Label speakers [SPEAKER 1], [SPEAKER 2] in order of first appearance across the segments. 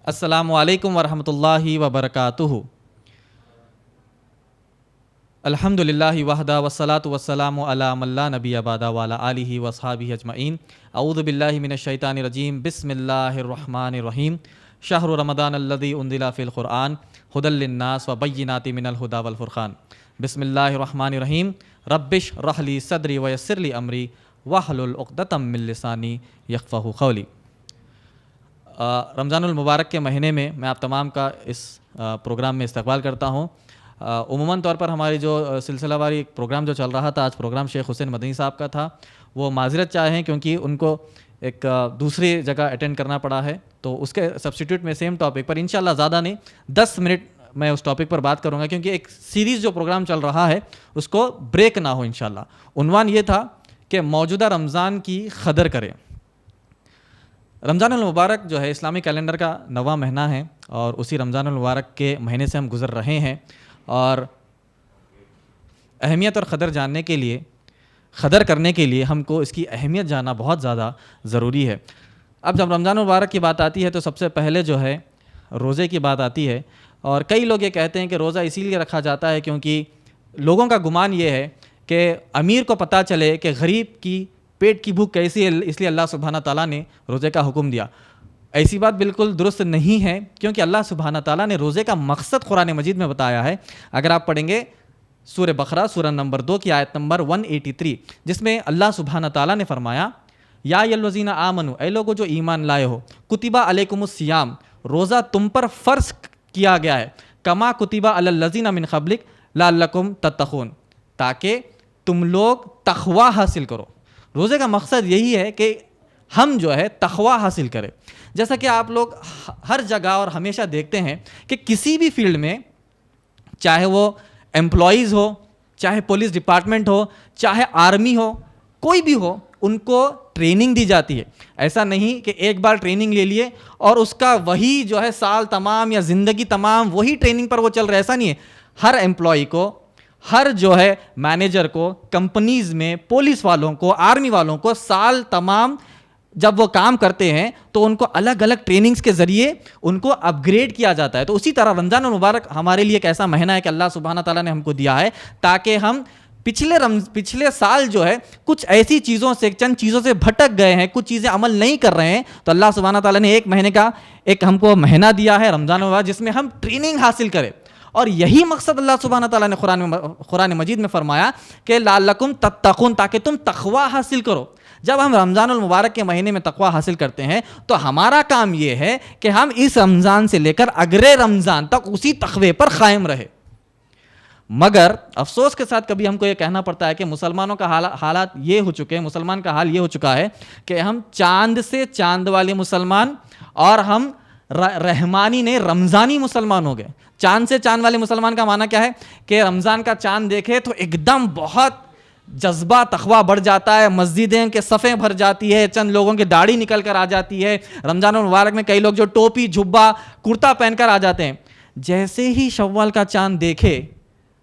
[SPEAKER 1] السلام علیکم ورحمۃ اللہ وبرکاتہ۔ الحمد للہ وحدہ والصلاۃ والسلام علی من لا نبی بعدہ وعلی آلہ واصحابہ اجمعین۔ اعوذ باللہ من الشیطان الرجیم، بسم اللہ الرحمن الرحیم۔ شہر رمضان الذی انزل فی القرآن ھدی للناس وبینات من الھدی والفرقان۔ بسم اللہ الرحمن الرحیم۔ رب اشرح لی صدری ویسر لی امری واحلل عقدۃ من لسانی یفقہوا قولی۔ رمضان المبارک کے مہینے میں میں آپ تمام کا اس پروگرام میں استقبال کرتا ہوں۔ عموماً طور پر ہماری جو سلسلہ واری پروگرام جو چل رہا تھا، آج پروگرام شیخ حسین مدنی صاحب کا تھا، وہ معذرت چاہیں کیونکہ ان کو ایک دوسری جگہ اٹینڈ کرنا پڑا ہے، تو اس کے سبسٹیٹیوٹ میں سیم ٹاپک پر انشاءاللہ زیادہ نہیں 10 منٹ میں اس ٹاپک پر بات کروں گا، کیونکہ ایک سیریز جو پروگرام چل رہا ہے اس کو بریک نہ ہو انشاءاللہ۔ عنوان یہ تھا کہ موجودہ رمضان کی قدر کریں۔ رمضان المبارک جو ہے اسلامی کیلنڈر کا 9واں مہینہ ہے، اور اسی رمضان المبارک کے مہینے سے ہم گزر رہے ہیں، اور اہمیت اور قدر جاننے کے لیے، قدر کرنے کے لیے ہم کو اس کی اہمیت جاننا بہت زیادہ ضروری ہے۔ اب جب رمضان المبارک کی بات آتی ہے تو سب سے پہلے جو ہے روزے کی بات آتی ہے، اور کئی لوگ یہ کہتے ہیں کہ روزہ اسی لیے رکھا جاتا ہے کیونکہ لوگوں کا گمان یہ ہے کہ امیر کو پتہ چلے کہ غریب کی پیٹ کی بھوک کیسی ہے، اس لیے اللہ سبحانہ تعالیٰ نے روزے کا حکم دیا۔ ایسی بات بالکل درست نہیں ہے، کیونکہ اللہ سبحانہ تعالیٰ نے روزے کا مقصد قرآن مجید میں بتایا ہے۔ اگر آپ پڑھیں گے سورہ بقرہ سورہ نمبر 2 کی آیت نمبر 183، جس میں اللہ سبحانہ تعالیٰ نے فرمایا، یا الذین آمنوا، اے لوگو جو ایمان لائے ہو، کتبہ علیکم الصیام، روزہ تم پر فرض کیا گیا ہے، کما کتبہ علی الذین من قبلک لعلکم تتقون، تاکہ تم لوگ تقوی حاصل کرو۔ روزے کا مقصد یہی ہے کہ ہم جو ہے تقوی حاصل کریں۔ جیسا کہ آپ لوگ ہر جگہ اور ہمیشہ دیکھتے ہیں کہ کسی بھی فیلڈ میں، چاہے وہ امپلائیز ہو، چاہے پولیس ڈپارٹمنٹ ہو، چاہے آرمی ہو، کوئی بھی ہو، ان کو ٹریننگ دی جاتی ہے۔ ایسا نہیں کہ ایک بار ٹریننگ لے لیے اور اس کا وہی جو ہے سال تمام یا زندگی تمام وہی ٹریننگ پر وہ چل رہا ہے، ایسا نہیں ہے۔ ہر امپلائی کو، ہر جو ہے مینیجر کو، کمپنیز میں پولیس والوں کو، آرمی والوں کو سال تمام جب وہ کام کرتے ہیں تو ان کو الگ الگ ٹریننگز کے ذریعے ان کو اپ گریڈ کیا جاتا ہے۔ تو اسی طرح رمضان المبارک ہمارے لیے ایک ایسا مہینہ ہے کہ اللہ سبحانہ تعالیٰ نے ہم کو دیا ہے تاکہ ہم پچھلے سال جو ہے کچھ ایسی چیزوں سے، چند چیزوں سے بھٹک گئے ہیں، کچھ چیزیں عمل نہیں کر رہے ہیں، تو اللہ سبحانہ تعالیٰ نے ایک مہینے کا ایک ہم کو مہینہ دیا ہے رمضان المبارک، جس میں ہم ٹریننگ حاصل کریں۔ اور یہی مقصد اللہ سبحانہ تعالیٰ نے قرآن مجید میں فرمایا کہ لعلکم تتقون، تاکہ تم تقوی حاصل کرو۔ جب ہم رمضان المبارک کے مہینے میں تقوی حاصل کرتے ہیں تو ہمارا کام یہ ہے کہ ہم اس رمضان سے لے کر اگلے رمضان تک اسی تقوی پر قائم رہے۔ مگر افسوس کے ساتھ کبھی ہم کو یہ کہنا پڑتا ہے کہ مسلمانوں کا حالات یہ ہو چکے ہیں، مسلمان کا حال یہ ہو چکا ہے کہ ہم چاند سے چاند والے مسلمان، اور ہم رحمانی نے رمضانی مسلمان ہو گئے۔ چاند سے چاند والے مسلمان کا معنی کیا ہے کہ رمضان کا چاند دیکھے تو ایک دم بہت جذبہ تقویٰ بڑھ جاتا ہے، مسجدیں کے صفیں بھر جاتی ہے، چند لوگوں کی داڑھی نکل کر آ جاتی ہے۔ رمضان المبارک میں کئی لوگ جو ٹوپی جھبا کرتا پہن کر آ جاتے ہیں، جیسے ہی شوال کا چاند دیکھے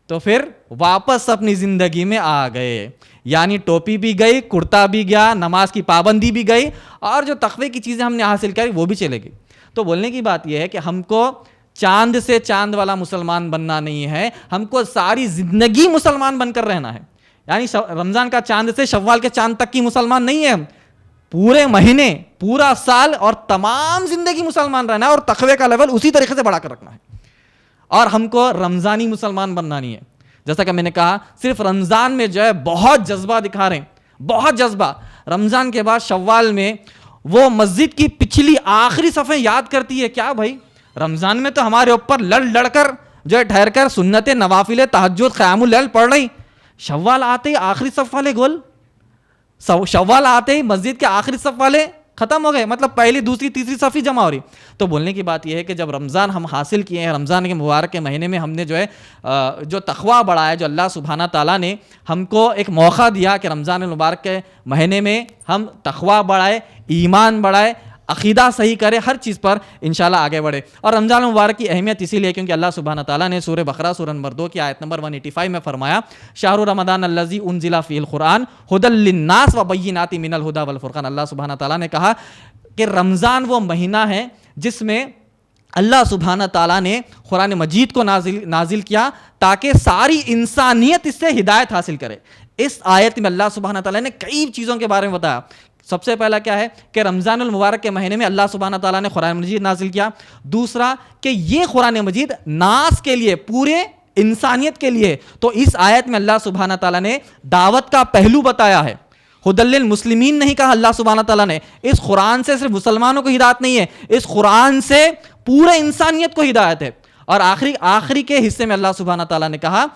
[SPEAKER 1] تو پھر واپس اپنی زندگی میں آ گئے، یعنی ٹوپی بھی گئی، کرتا بھی گیا، نماز کی پابندی بھی گئی، اور جو تقوی کی چیزیں ہم نے حاصل کری وہ بھی چلے گئی۔ تو بولنے کی بات یہ ہے کہ ہم کو چاند سے چاند والا مسلمان بننا نہیں ہے، ہم کو ساری زندگی مسلمان بن کر رہنا ہے۔ یعنی رمضان کا چاند سے شوال کے چاند تک کی مسلمان نہیں ہے، پورے مہینے، پورا سال اور تمام زندگی مسلمان رہنا ہے، اور تقوی کا لیول اسی طریقے سے بڑھا کر رکھنا ہے۔ اور ہم کو رمضانی مسلمان بننا نہیں ہے۔ جیسا کہ میں نے کہا، صرف رمضان میں جو ہے بہت جذبہ دکھا رہے ہیں، بہت جذبہ۔ رمضان کے بعد شوال میں وہ مسجد کی پچھلی آخری صفیں یاد کرتی ہے، کیا بھائی رمضان میں تو ہمارے اوپر لڑ کر جو ہے ٹھہر کر سنت نوافل تہجد قیام اللیل پڑھ رہی، شوال آتے ہی آخری صف والے گول، شوال آتے ہی مسجد کے آخری صف والے ختم ہو گئے، مطلب پہلی دوسری تیسری صف ہی جمع ہو رہی۔ تو بولنے کی بات یہ ہے کہ جب رمضان ہم حاصل کیے ہیں، رمضان کے مبارک کے مہینے میں ہم نے جو ہے جو تقویٰ بڑھایا، جو اللہ سبحانہ تعالیٰ نے ہم کو ایک موقع دیا کہ رمضان المبارک کے مہینے میں ہم تقویٰ بڑھائے، ایمان بڑھائے، عقیدہ صحیح کرے، ہر چیز پر انشاءاللہ آگے بڑھے۔ اور رمضان المبارک کی اہمیت اسی لیے کیونکہ اللہ سبحانہ تعالیٰ نے سورہ بقرہ سورہ نمبر 2 کی آیت نمبر 185 میں فرمایا، شہر رمضان الذی انزل فیہ القرآن ھدی للناس وبینات من الھدی والفرقان۔ اللہ سبحانہ تعالیٰ نے کہا کہ رمضان وہ مہینہ ہے جس میں اللہ سبحانہ تعالیٰ نے قرآن مجید کو نازل کیا تاکہ ساری انسانیت اس سے ہدایت حاصل کرے۔ اس آیت میں اللہ سبحانہ تعالیٰ نے کئی چیزوں کے بارے میں بتایا۔ سب سے پہلا کیا ہے کہ رمضان المبارک کے مہینے میں اللہ سبحانہ تعالیٰ نے قرآن مجید نازل کیا۔ دوسرا کہ یہ قرآن مجید ناس کے لیے، پورے انسانیت کے لیے، تو اس آیت میں اللہ سبحانہ تعالیٰ نے دعوت کا پہلو بتایا ہے۔ ہدی للمسلمین نہیں کہا اللہ سبحانہ تعالیٰ نے۔ اس قرآن سے صرف مسلمانوں کو ہدایت نہیں ہے، اس قرآن سے پورے انسانیت کو ہدایت ہے۔ اور آخری کے حصے میں اللہ سبحانہ تعالیٰ نے کہا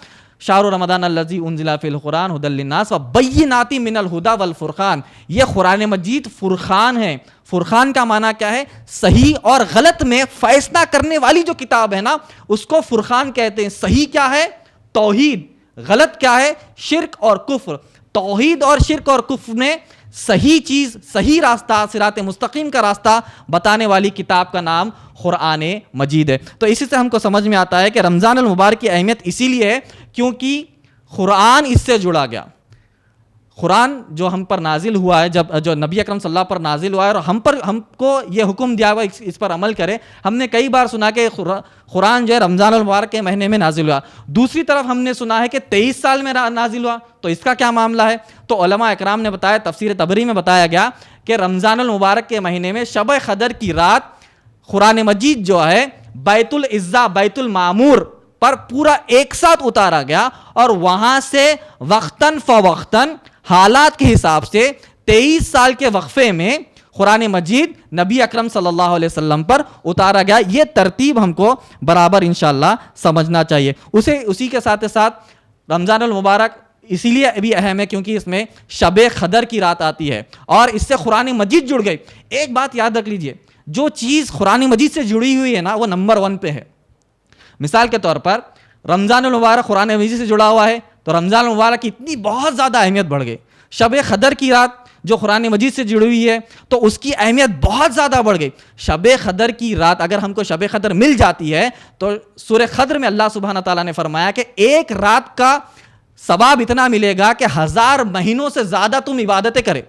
[SPEAKER 1] شہر رمضان الذی انزل فیہ القرآن ھدی للناس وبینات من الھدی والفرقان، یہ قرآن مجید فرقان ہے۔ فرقان کا معنی کیا ہے؟ صحیح اور غلط میں فیصلہ کرنے والی جو کتاب ہے نا، اس کو فرقان کہتے ہیں۔ صحیح کیا ہے؟ توحید۔ غلط کیا ہے؟ شرک اور کفر۔ توحید اور شرک اور کفر میں صحیح چیز، صحیح راستہ، صراط مستقیم کا راستہ بتانے والی کتاب کا نام قرآن مجید ہے۔ تو اسی سے ہم کو سمجھ میں آتا ہے کہ رمضان المبارک کی اہمیت اسی لیے ہے کیونکہ قرآن اس سے جڑا گیا۔ قرآن جو ہم پر نازل ہوا ہے، جو نبی اکرم صلی اللہ پر نازل ہوا ہے، اور ہم کو یہ حکم دیا ہوا اس پر عمل کرے۔ ہم نے کئی بار سنا کہ قرآن جو ہے رمضان المبارک کے مہینے میں نازل ہوا۔ دوسری طرف ہم نے سنا ہے کہ 23 سال میں نازل ہوا، تو اس کا کیا معاملہ ہے؟ تو علماء اکرام نے بتایا، تفسیر تبری میں بتایا گیا کہ رمضان المبارک کے مہینے میں شب قدر کی رات قرآن مجید جو ہے بیت العزہ، بیت المعمور پر پورا ایک ساتھ اتارا گیا، اور وہاں سے وقتاً فوقتاً حالات کے حساب سے 23 سال کے وقفے میں قرآن مجید نبی اکرم صلی اللہ علیہ وسلم پر اتارا گیا۔ یہ ترتیب ہم کو برابر انشاءاللہ سمجھنا چاہیے۔ اسی کے ساتھ ساتھ رمضان المبارک اسی لیے بھی اہم ہے کیونکہ اس میں شب قدر کی رات آتی ہے، اور اس سے قرآن مجید جڑ گئی۔ ایک بات یاد رکھ لیجئے، جو چیز قرآن مجید سے جڑی ہوئی ہے نا، وہ نمبر 1 پہ ہے۔ مثال کے طور پر رمضان المبارک قرآن مجید سے جڑا ہوا ہے، تو رمضان المبارک کی اتنی بہت زیادہ اہمیت بڑھ گئی۔ شب قدر کی رات جو قرآن مجید سے جڑی ہوئی ہے، تو اس کی اہمیت بہت زیادہ بڑھ گئی۔ شب قدر کی رات اگر ہم کو شب قدر مل جاتی ہے، تو سورہ قدر میں اللہ سبحانہ تعالیٰ نے فرمایا کہ ایک رات کا ثواب اتنا ملے گا کہ 1000 مہینوں سے زیادہ تم عبادتیں کرے۔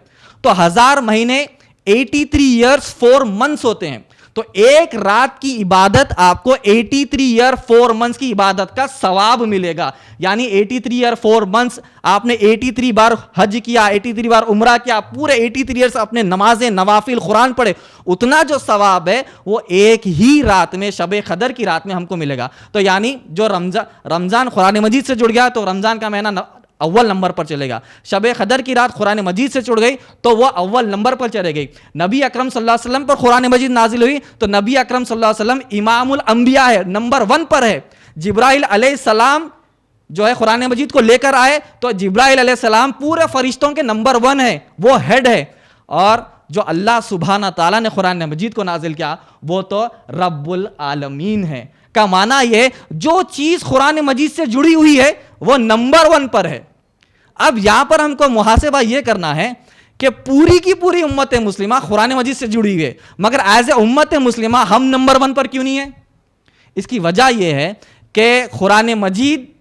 [SPEAKER 1] تو 1000 مہینے 83 ایئرس 4 منتھس ہوتے ہیں، تو ایک رات کی عبادت آپ کو 83 ایئر 4 منتھس کی عبادت کا ثواب ملے گا۔ یعنی 83 ایئر 4 منتھس آپ نے 83 بار حج کیا، 83 بار عمرہ کیا، پورے 83 ایئرس اپنے نمازیں، نوافل، قرآن پڑھے، اتنا جو ثواب ہے وہ ایک ہی رات میں، شب قدر کی رات میں ہم کو ملے گا۔ تو یعنی جو رمضان قرآن مجید سے جڑ گیا تو رمضان کا مہینہ اول نمبر پر چلے گا۔ شب قدر کی رات قرآن مجید سے جڑ گئی تو وہ اول نمبر پر چلے گئی۔ نبی اکرم صلی اللہ علیہ وسلم پر قرآن مجید نازل ہوئی تو نبی اکرم صلی اللہ علیہ وسلم امام الانبیاء ہے، نمبر 1 پر ہے۔ جبرائیل علیہ السلام جو ہے قرآن مجید کو لے کر آئے تو جبرائیل علیہ السلام پورے فرشتوں کے نمبر 1 ہے، وہ ہیڈ ہے۔ اور جو اللہ سبحانہ تعالیٰ نے قرآن مجید کو نازل کیا وہ تو رب العالمین ہے۔ کا معنی یہ جو چیز قرآن مجید سے جڑی ہوئی ہے وہ نمبر 1 پر ہے۔ اب یہاں پر ہم کو محاسبہ یہ کرنا ہے کہ پوری کی پوری امت مسلمہ قرآن مجید سے جڑی ہوئی ہے، مگر ایز اے امت مسلمہ ہم نمبر 1 پر کیوں نہیں ہیں؟ اس کی وجہ یہ ہے کہ قرآن مجید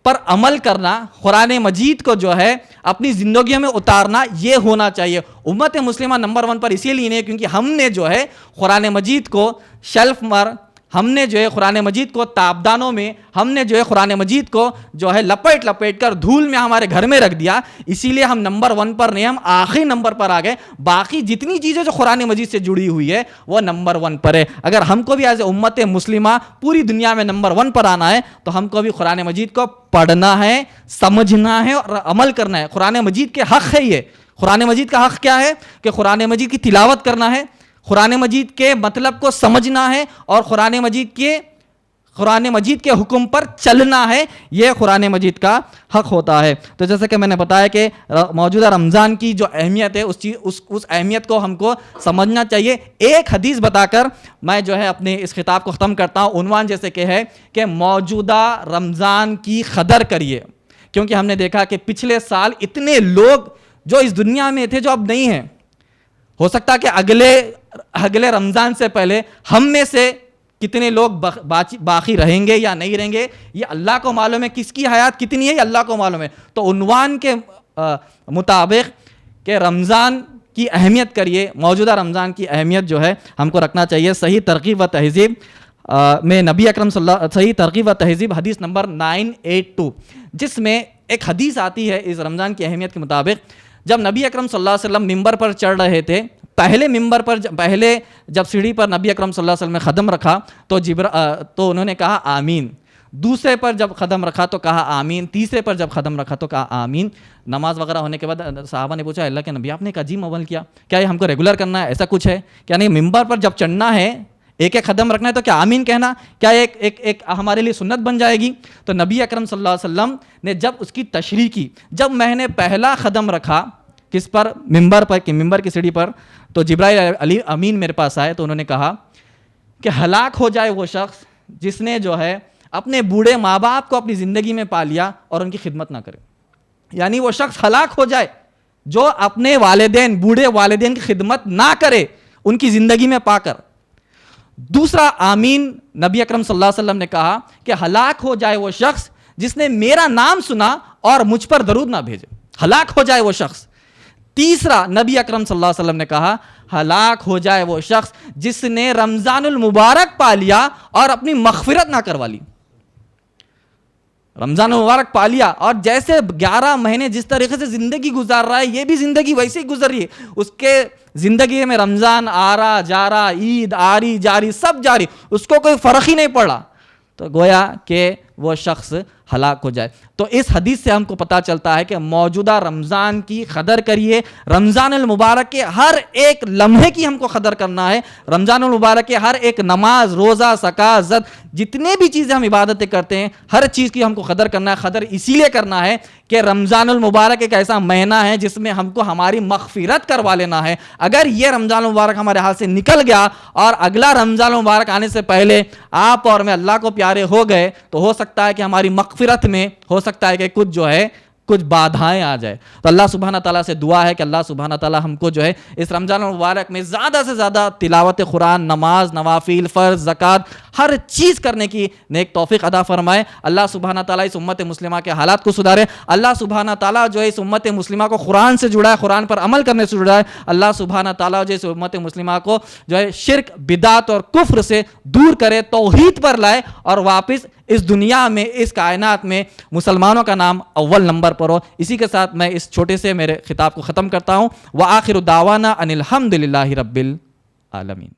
[SPEAKER 1] پر عمل کرنا، قرآن مجید کو جو ہے اپنی زندگیوں میں اتارنا، یہ ہونا چاہیے۔ امت مسلمہ نمبر 1 پر اسی لیے نہیں ہے کیونکہ ہم نے جو ہے قرآن مجید کو شیلف پر، ہم نے جو ہے قرآن مجید کو تابدانوں میں، ہم نے جو ہے قرآن مجید کو جو ہے لپیٹ کر دھول میں ہمارے گھر میں رکھ دیا، اسی لیے ہم نمبر 1 پر نہیں، ہم آخری نمبر پر آ گئے۔ باقی جتنی چیزیں جو قرآن مجید سے جڑی ہوئی ہے وہ نمبر 1 پر ہے۔ اگر ہم کو بھی ایز اے امت مسلمہ پوری دنیا میں نمبر 1 پر آنا ہے تو ہم کو بھی قرآن مجید کو پڑھنا ہے، سمجھنا ہے اور عمل کرنا ہے۔ قرآن مجید کے حق ہے یہ۔ قرآن مجید کا حق کیا ہے کہ قرآن مجید کی تلاوت کرنا ہے، قرآن مجید کے مطلب کو سمجھنا ہے، اور قرآن مجید کے حکم پر چلنا ہے۔ یہ قرآن مجید کا حق ہوتا ہے۔ تو جیسے کہ میں نے بتایا کہ موجودہ رمضان کی جو اہمیت ہے اس اہمیت کو ہم کو سمجھنا چاہیے۔ ایک حدیث بتا کر میں جو ہے اپنے اس خطاب کو ختم کرتا ہوں۔ عنوان جیسے کہ ہے کہ موجودہ رمضان کی قدر کریے، کیونکہ ہم نے دیکھا کہ پچھلے سال اتنے لوگ جو اس دنیا میں تھے جو اب نہیں ہیں، ہو سکتا ہے کہ اگلے رمضان سے پہلے ہم میں سے کتنے لوگ باقی رہیں گے یا نہیں رہیں گے، یہ اللہ کو معلوم ہے۔ کس کی حیات کتنی ہے یہ اللہ کو معلوم ہے۔ تو عنوان کے مطابق کہ رمضان کی اہمیت کریے، موجودہ رمضان کی اہمیت جو ہے ہم کو رکھنا چاہیے۔ صحیح ترغیب و تہذیب میں نبی اکرم صلی اللہ صحیح ترغیب و تہذیب حدیث نمبر 982، جس میں ایک حدیث آتی ہے اس رمضان کی اہمیت کے مطابق. جب نبی اکرم صلی اللہ علیہ وسلم ممبر پر چڑھ رہے تھے، پہلے ممبر پر پہلے جب سیڑھی پر نبی اکرم صلی اللہ علیہ وسلم نے قدم رکھا تو انہوں نے کہا آمین. دوسرے پر جب قدم رکھا تو کہا آمین. تیسرے پر جب قدم رکھا تو کہا آمین. نماز وغیرہ ہونے کے بعد صحابہ نے پوچھا اللہ کے نبی آپ نے ایک عجیب عمل کیا، کیا یہ ہم کو ریگولر کرنا ہے، ایسا کچھ ہے کیا؟ نہیں، ممبر پر جب چڑھنا ہے ایک ایک قدم رکھنا ہے تو کیا آمین کہنا کیا ایک ہمارے لیے سنت بن جائے گی؟ تو نبی اکرم صلی اللہ علیہ وسلم نے جب اس کی تشریح کی، جب میں نے پہلا قدم رکھا کس پر؟ ممبر پر، کہ ممبر کی سیڑھی پر، تو جبرائیل علی امین میرے پاس آئے تو انہوں نے کہا کہ ہلاک ہو جائے وہ شخص جس نے جو ہے اپنے بوڑھے ماں باپ کو اپنی زندگی میں پا لیا اور ان کی خدمت نہ کرے. یعنی وہ شخص ہلاک ہو جائے جو اپنے والدین، بوڑھے والدین کی خدمت نہ کرے ان کی زندگی میں پا کر. دوسرا آمین نبی اکرم صلی اللہ علیہ وسلم نے کہا کہ ہلاک ہو جائے وہ شخص جس نے میرا نام سنا اور مجھ پر درود نہ بھیجے. ہلاک ہو جائے وہ شخص. تیسرا نبی اکرم صلی اللہ علیہ وسلم نے کہا ہلاک ہو جائے وہ شخص جس نے رمضان المبارک پا لیا اور اپنی مغفرت نہ کروا لی. رمضان المبارک پا لیا اور جیسے 11 مہینے جس طریقے سے زندگی گزار رہا ہے یہ بھی زندگی ویسے ہی گزر رہی ہے. اس کے زندگی میں رمضان آ رہا جا رہا، عید آ رہی جا رہی، سب جاری، اس کو کوئی فرق ہی نہیں پڑا، تو گویا کہ وہ شخص ہلاک ہو جائے. تو اس حدیث سے ہم کو پتہ چلتا ہے کہ موجودہ رمضان کی قدر کریے. رمضان المبارک کے ہر ایک لمحے کی ہم کو قدر کرنا ہے. رمضان المبارک کے ہر ایک نماز، روزہ، زکوٰۃ، زد، جتنے بھی چیزیں ہم عبادتیں کرتے ہیں ہر چیز کی ہم کو قدر کرنا ہے. قدر اسی لیے کرنا ہے کہ رمضان المبارک ایک ایسا مہینہ ہے جس میں ہم کو ہماری مغفرت کروا لینا ہے. اگر یہ رمضان المبارک ہمارے ہاتھ سے نکل گیا اور اگلا رمضان المبارک آنے سے پہلے آپ اور میں اللہ کو پیارے ہو گئے تو ہو سکتا ہے کہ ہماری مغفرت میں ہو سکتا ہے کہ کچھ جو ہے کچھ بادھائیں آ جائے. تو اللہ سبحانہ تعالیٰ سے دعا ہے کہ اللہ سبحانہ تعالیٰ ہم کو جو ہے اس رمضان المبارک میں زیادہ سے زیادہ تلاوت قرآن، نماز، نوافل، فرض، زکوٰۃ، ہر چیز کرنے کی نیک توفیق عطا فرمائے. اللہ سبحانہ تعالیٰ اس امت مسلمہ کے حالات کو سدھارے. اللہ سبحانہ تعالیٰ جو ہے اس امت مسلمہ کو قرآن سے جڑائے، قرآن پر عمل کرنے سے جڑائے. اللہ سبحانہ تعالیٰ جو اس امت مسلمہ کو جو ہے شرک، بدعت اور کفر سے دور کرے، توحید پر لائے اور واپس اس دنیا میں، اس کائنات میں مسلمانوں کا نام اول نمبر پر ہو. اسی کے ساتھ میں اس چھوٹے سے میرے خطاب کو ختم کرتا ہوں. وآخر دعوانا ان الحمد للہ رب العالمین.